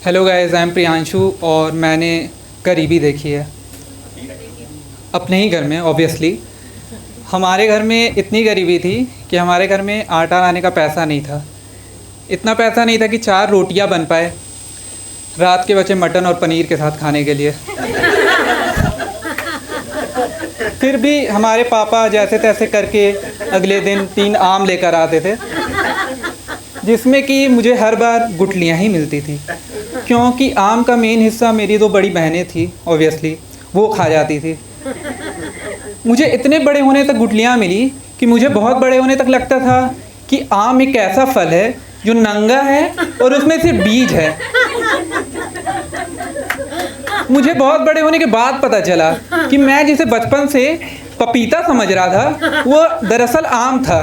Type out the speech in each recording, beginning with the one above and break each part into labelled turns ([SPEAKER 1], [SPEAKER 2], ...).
[SPEAKER 1] Hello guys, I am Priyanshu और मैंने गरीबी देखी है अपने ही घर में। ऑब्वियसली हमारे घर में इतनी गरीबी थी कि हमारे घर में आटा लाने का पैसा नहीं था। इतना पैसा नहीं था कि 4 रोटियां बन पाए रात के बचे मटन और पनीर के साथ खाने के लिए। फिर भी हमारे पापा जैसे तैसे करके अगले दिन 3 आम लेकर आते थे, जिसमें कि मुझे हर बार गुठलियाँ ही मिलती थी, क्योंकि आम का मेन हिस्सा मेरी 2 बड़ी बहनें थी, ऑब्वियसली वो खा जाती थी। मुझे इतने बड़े होने तक गुठलियाँ मिली कि मुझे बहुत बड़े होने तक लगता था कि आम एक ऐसा फल है जो नंगा है और उसमें सिर्फ बीज है। मुझे बहुत बड़े होने के बाद पता चला कि मैं जिसे बचपन से पपीता समझ रहा था वो दरअसल आम था।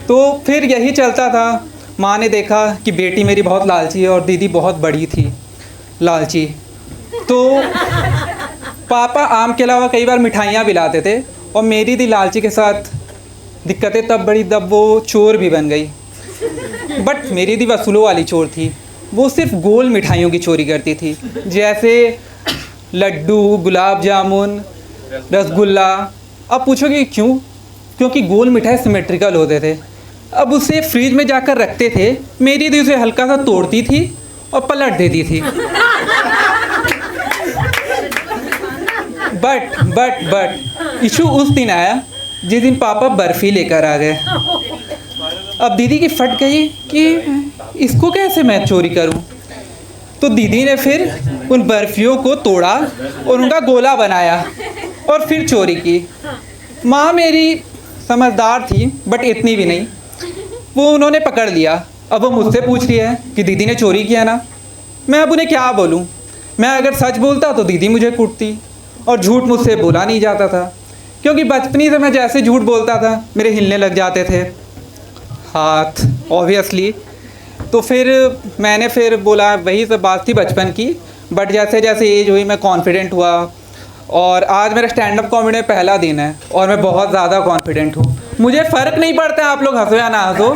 [SPEAKER 1] तो फिर यही चलता था। माँ ने देखा कि बेटी मेरी बहुत लालची है और दीदी बहुत बड़ी थी लालची, तो पापा आम के अलावा कई बार मिठाइयाँ भी लाते थे। और मेरी दी लालची के साथ दिक्कतें तब बड़ी तब वो चोर भी बन गई। बट मेरी दी वसूलों वाली चोर थी। वो सिर्फ गोल मिठाइयों की चोरी करती थी, जैसे लड्डू, गुलाब जामुन, रसगुल्ला। अब पूछोगे क्यों? क्योंकि गोल मिठाई सिमेट्रिकल होते थे। अब उसे फ्रिज में जाकर रखते थे, मेरी दी उसे हल्का सा तोड़ती थी और पलट देती थी। बट इशू उस दिन आया जिस दिन पापा बर्फ़ी लेकर आ गए। अब दीदी की फट गई कि इसको कैसे मैं चोरी करूं। तो दीदी ने फिर उन बर्फ़ियों को तोड़ा और उनका गोला बनाया और फिर चोरी की। माँ मेरी समझदार थी बट इतनी भी नहीं, वो उन्होंने पकड़ लिया। अब वो मुझसे पूछ रही है कि दीदी ने चोरी किया ना। मैं अब उन्हें क्या बोलूँ? मैं अगर सच बोलता तो दीदी मुझे कूटती, और झूठ मुझसे बोला नहीं जाता था, क्योंकि बचपनी से मैं जैसे झूठ बोलता था मेरे हिलने लग जाते थे हाथ, ऑब्वियसली। तो फिर मैंने फिर बोला, वही सब बात थी बचपन की। बट जैसे जैसे एज हुई मैं कॉन्फिडेंट हुआ, और आज मेरा स्टैंड अप कॉमेडी में पहला दिन है और मैं बहुत ज़्यादा कॉन्फिडेंट हूँ। मुझे फ़र्क नहीं पड़ता आप लोग हंसो या ना हंसो,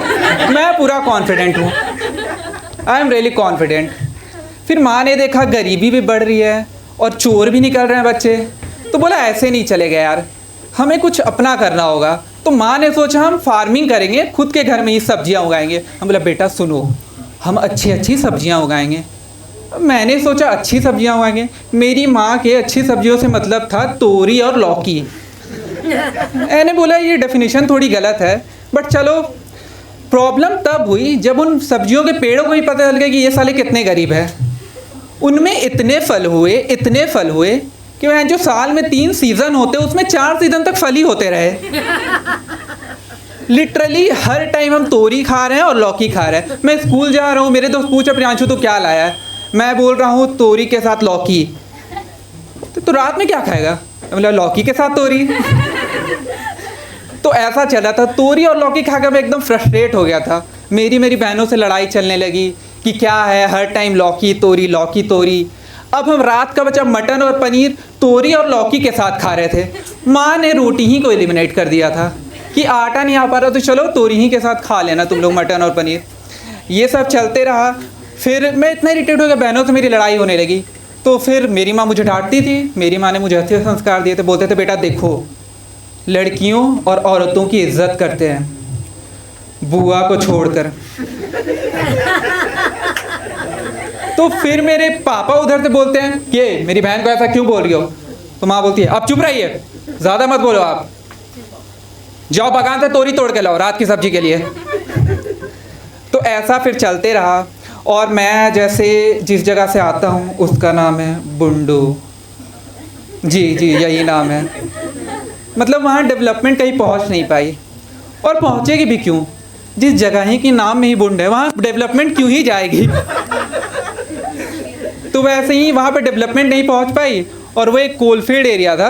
[SPEAKER 1] मैं पूरा कॉन्फिडेंट हूँ। I am really confident. फिर माँ ने देखा गरीबी भी बढ़ रही है और चोर भी निकल रहे हैं बच्चे, तो बोला ऐसे नहीं चलेगा यार, हमें कुछ अपना करना होगा। तो माँ ने सोचा हम फार्मिंग करेंगे, खुद के घर में ही सब्जियाँ उगाएंगे। हम बोला बेटा सुनो, हम अच्छी सब्जियाँ उगाएंगे। मैंने सोचा अच्छी सब्जियाँ उगाएंगे। मेरी माँ के अच्छी सब्जियों से मतलब था तोरी और लौकी। मैंने बोला ये डेफिनेशन थोड़ी गलत है, बट चलो। प्रॉब्लम तब हुई जब उन सब्जियों के पेड़ों को ही पता चल गया कि ये साले कितने गरीब है। उनमें इतने फल हुए कि वह जो साल में 3 सीज़न होते उसमें 4 सीज़न तक फल ही होते रहे। लिटरली हर टाइम हम तोरी खा रहे हैं और लौकी खा रहे हैं। मैं स्कूल जा रहा हूँ, मेरे दोस्त पूछे प्रियांशु तो क्या लाया है, मैं बोल रहा हूँ तोरी के साथ लौकी। तो रात में क्या खाएगा? मतलब लौकी के साथ तोरी। तो ऐसा चला था, तोरी और लौकी खाकर मैं एकदम फ्रस्ट्रेट हो गया था। मेरी बहनों से लड़ाई चलने लगी कि क्या है हर टाइम लौकी तोरी। अब हम रात का बचा मटन और पनीर तोरी और लौकी के साथ खा रहे थे। माँ ने रोटी ही को एलिमिनेट कर दिया था कि आटा नहीं आ पा रहा तो चलो तोरी ही के साथ खा लेना तुम लोग मटन और पनीर। ये सब चलते रहा। फिर मैं इतना इरिटेट हो गया, बहनों से मेरी लड़ाई होने लगी। तो फिर मेरी माँ मुझे डांटती थी। मेरी माँ ने मुझे अच्छे संस्कार दिए थे, बोलते थे बेटा देखो, लड़कियों और औरतों की इज्जत करते हैं बुआ को छोड़कर। तो फिर मेरे पापा उधर से बोलते हैं कि मेरी बहन को ऐसा क्यों बोल रही हो? तो माँ बोलती है आप चुप रहिए, ज़्यादा मत बोलो, आप जाओ बगान से तोरी तोड़ के लाओ रात की सब्जी के लिए। तो ऐसा फिर चलते रहा। और मैं जैसे जिस जगह से आता हूँ उसका नाम है बुंडू। जी यही नाम है। मतलब वहाँ डेवलपमेंट कहीं पहुँच नहीं पाई, और पहुँचेगी भी क्यों? जिस जगह ही की नाम में ही बुंड है वहाँ डेवलपमेंट क्यों ही जाएगी? तो वैसे ही वहाँ पे डेवलपमेंट नहीं पहुँच पाई, और वो एक कोलफील्ड एरिया था,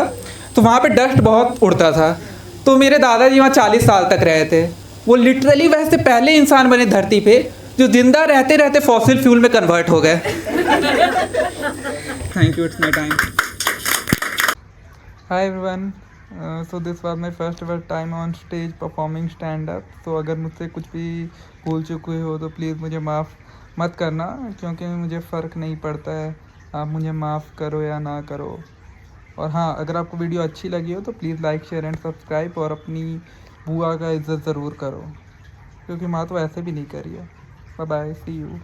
[SPEAKER 1] तो वहाँ पे डस्ट बहुत उड़ता था। तो मेरे दादाजी वहाँ 40 साल तक रहे थे। वो लिटरली वैसे पहले इंसान बने धरती पे जो जिंदा रहते रहते फॉसिल फ्यूल में कन्वर्ट हो गए। Thank you, it's my time. Hi everyone, so this was my first ever time on stage performing stand up. तो अगर मुझसे कुछ भी भूल चुके हो तो प्लीज़ मुझे माफ़ मत करना, क्योंकि मुझे फ़र्क नहीं पड़ता है आप मुझे माफ़ करो या ना करो। और हाँ, अगर आपको वीडियो अच्छी लगी हो तो please like share and subscribe, और अपनी बुआ का इज़्ज़त ज़रूर करो, क्योंकि माँ तो ऐसे भी नहीं करी है। Bye bye, see you.